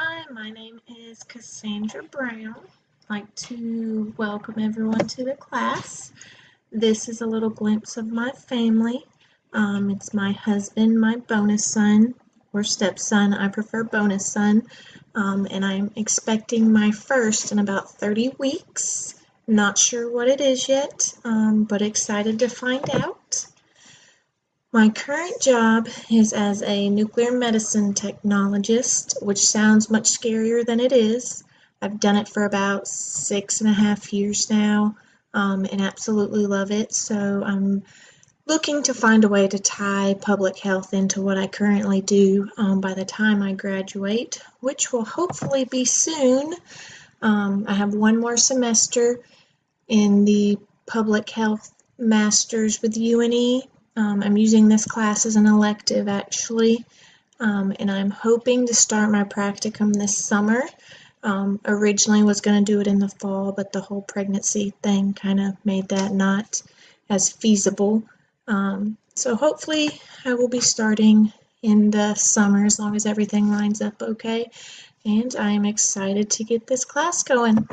Hi, my name is Cassandra Brown. I'd like to welcome everyone to the class. This is a little glimpse of my family. It's my husband, my bonus son, or stepson. I prefer bonus son. And I'm expecting my first in about 30 weeks. Not sure what it is yet, but excited to find out. My current job is as a nuclear medicine technologist, which sounds much scarier than it is. I've done it for about 6.5 years now, and absolutely love it. So I'm looking to find a way to tie public health into what I currently do by the time I graduate, which will hopefully be soon. I have one more semester in the public health master's with UNE. I'm using this class as an elective actually, and I'm hoping to start my practicum this summer. Originally was going to do it in the fall, but the whole pregnancy thing kind of made that not as feasible. So hopefully I will be starting in the summer as long as everything lines up okay, and I am excited to get this class going.